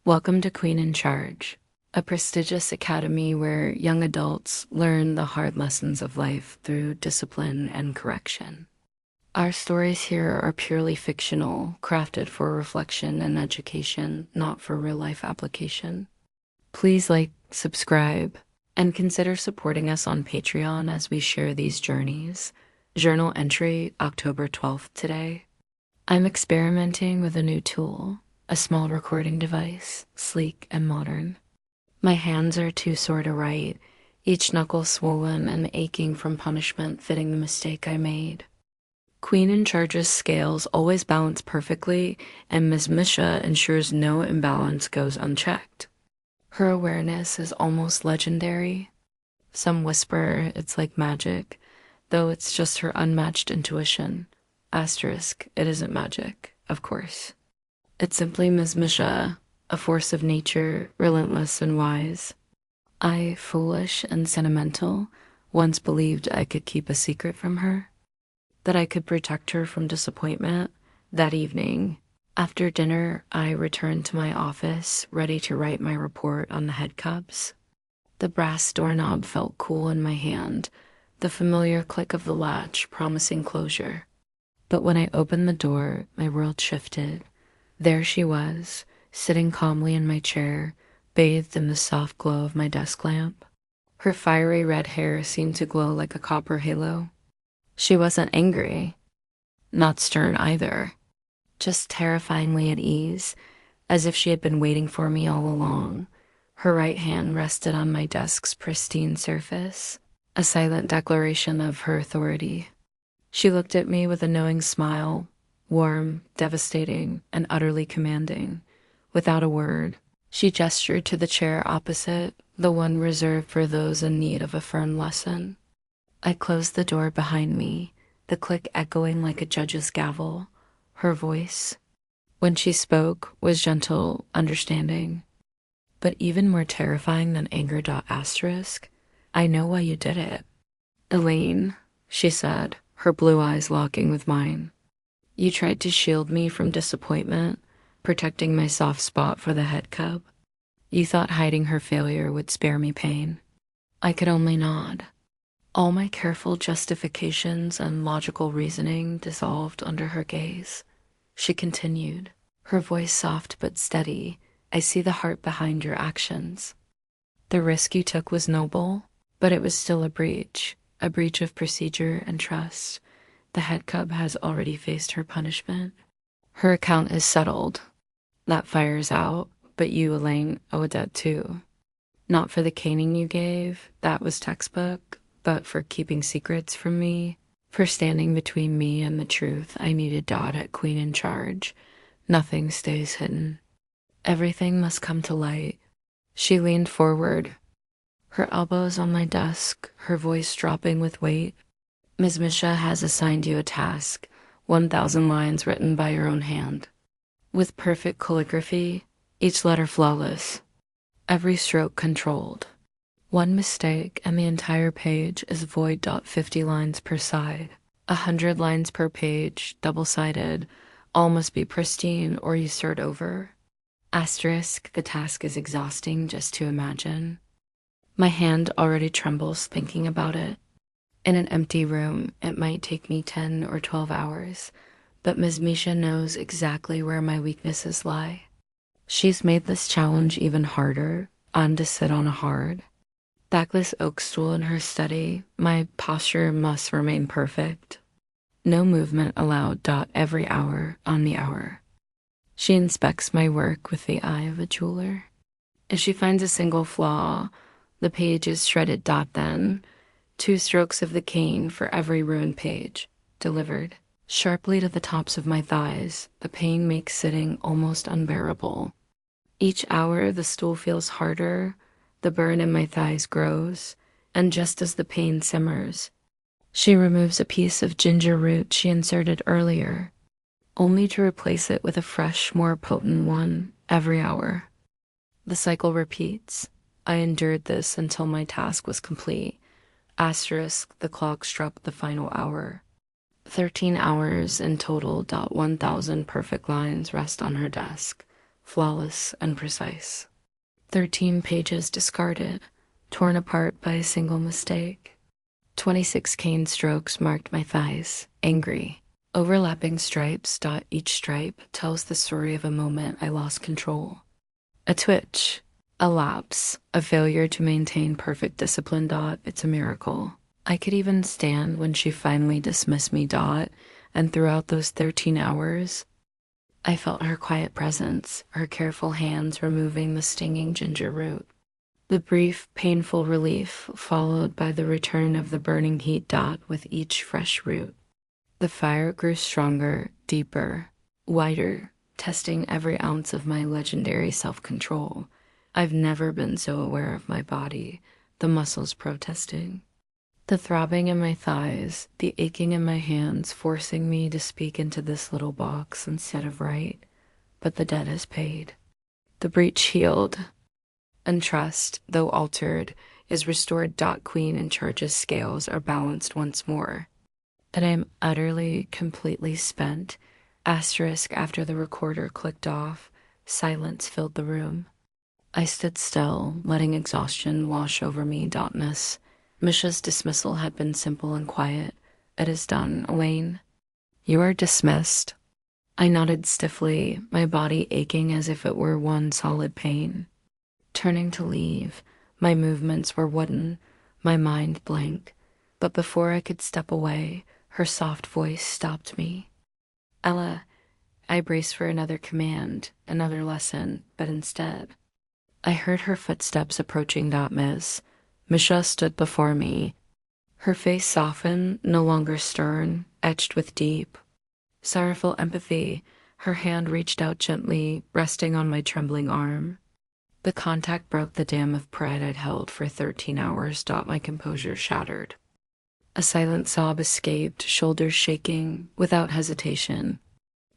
Welcome to Queen in Charge, a prestigious academy where young adults learn the hard lessons of life through discipline and correction. Our stories here are purely fictional, crafted for reflection and education, not for real-life application. Please like, subscribe, and consider supporting us on Patreon as we share these journeys. Journal entry October 12th today. I'm experimenting with a new tool. A small recording device, sleek and modern. My hands are too sore to write, each knuckle swollen and aching from punishment fitting the mistake I made. Queen in Charge's scales always balance perfectly, and Ms. Misha ensures no imbalance goes unchecked. Her awareness is almost legendary. Some whisper it's like magic, though it's just her unmatched intuition. Asterisk, it isn't magic, of course. It's simply Ms. Misha, a force of nature, relentless and wise. I, foolish and sentimental, once believed I could keep a secret from her, that I could protect her from disappointment. That evening, after dinner, I returned to my office, ready to write my report on the head cubs. The brass doorknob felt cool in my hand, the familiar click of the latch promising closure. But when I opened the door, my world shifted. There she was, sitting calmly in my chair, bathed in the soft glow of my desk lamp. Her fiery red hair seemed to glow like a copper halo. She wasn't angry, not stern either, just terrifyingly at ease, as if she had been waiting for me all along. Her right hand rested on my desk's pristine surface, a silent declaration of her authority. She looked at me with a knowing smile, warm, devastating, and utterly commanding. Without a word, she gestured to the chair opposite, the one reserved for those in need of a firm lesson. I closed the door behind me, the click echoing like a judge's gavel. Her voice, when she spoke, was gentle, understanding. But even more terrifying than anger. Asterisk, I know why you did it. Elaine, she said, her blue eyes locking with mine. You tried to shield me from disappointment, protecting my soft spot for the head cub. You thought hiding her failure would spare me pain. I could only nod. All my careful justifications and logical reasoning dissolved under her gaze. She continued, her voice soft but steady. I see the heart behind your actions. The risk you took was noble, but it was still a breach of procedure and trust. The head cub has already faced her punishment. Her account is settled. That fire's out, but you, Elaine, owe a debt too. Not for the caning you gave, that was textbook, but for keeping secrets from me, for standing between me and the truth I needed. At Queen in Charge, nothing stays hidden. Everything must come to light. She leaned forward, her elbows on my desk, her voice dropping with weight. Ms. Misha has assigned you a task, 1,000 lines written by your own hand. With perfect calligraphy, each letter flawless, every stroke controlled. One mistake and the entire page is void. 50 lines per side, 100 lines per page, double-sided. All must be pristine or you start over. Asterisk, the task is exhausting just to imagine. My hand already trembles thinking about it. In an empty room, it might take me 10 or 12 hours, but Ms. Misha knows exactly where my weaknesses lie. She's made this challenge even harder. I'm to sit on a hard, backless oak stool in her study. My posture must remain perfect. No movement allowed. Every hour on the hour. She inspects my work with the eye of a jeweler. If she finds a single flaw, the page is shredded. Then 2 strokes of the cane for every ruined page, delivered sharply to the tops of my thighs. The pain makes sitting almost unbearable. Each hour the stool feels harder, the burn in my thighs grows, and just as the pain simmers, she removes a piece of ginger root she inserted earlier, only to replace it with a fresh, more potent one every hour. The cycle repeats. I endured this until my task was complete. Asterisk, the clock struck the final hour. 13 hours in total. 1,000 perfect lines rest on her desk, flawless and precise. 13 pages discarded, torn apart by a single mistake. 26 cane strokes marked my thighs, angry. Overlapping stripes dot each stripe tells the story of a moment I lost control. A twitch, a lapse, a failure to maintain perfect discipline dot, it's a miracle. I could even stand when she finally dismissed me dot, and throughout those 13 hours, I felt her quiet presence, her careful hands removing the stinging ginger root. The brief, painful relief followed by the return of the burning heat dot with each fresh root. The fire grew stronger, deeper, wider, testing every ounce of my legendary self-control. I've never been so aware of my body, the muscles protesting. The throbbing in my thighs, the aching in my hands forcing me to speak into this little box instead of write. But the debt is paid. The breach healed, and trust, though altered, is restored. Queen and charge's scales are balanced once more. That I am utterly, completely spent. Asterisk after the recorder clicked off, silence filled the room. I stood still, letting exhaustion wash over me. Miss. Misha's dismissal had been simple and quiet. It is done, Elaine. You are dismissed. I nodded stiffly, my body aching as if it were one solid pain. Turning to leave, my movements were wooden, my mind blank. But before I could step away, her soft voice stopped me. Ella, I braced for another command, another lesson, but instead, I heard her footsteps approaching. Miss. Misha stood before me. Her face softened, no longer stern, etched with deep, sorrowful empathy. Her hand reached out gently, resting on my trembling arm. The contact broke the dam of pride I'd held for 13 hours. My composure shattered. A silent sob escaped, shoulders shaking, without hesitation.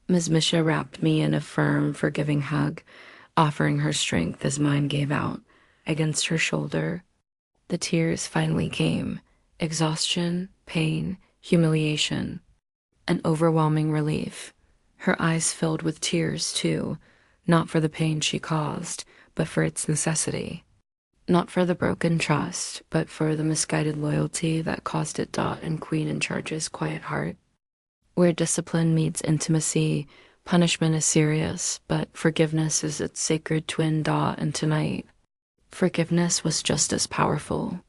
Ms. Misha wrapped me in a firm, forgiving hug, offering her strength as mine gave out. Against her shoulder, the tears finally came. Exhaustion, pain, humiliation, an overwhelming relief. Her eyes filled with tears, too, not for the pain she caused, but for its necessity. Not for the broken trust, but for the misguided loyalty that caused it. In Queen in Charge's quiet heart. Where discipline meets intimacy, punishment is serious, but forgiveness is its sacred twin. And tonight, forgiveness was just as powerful.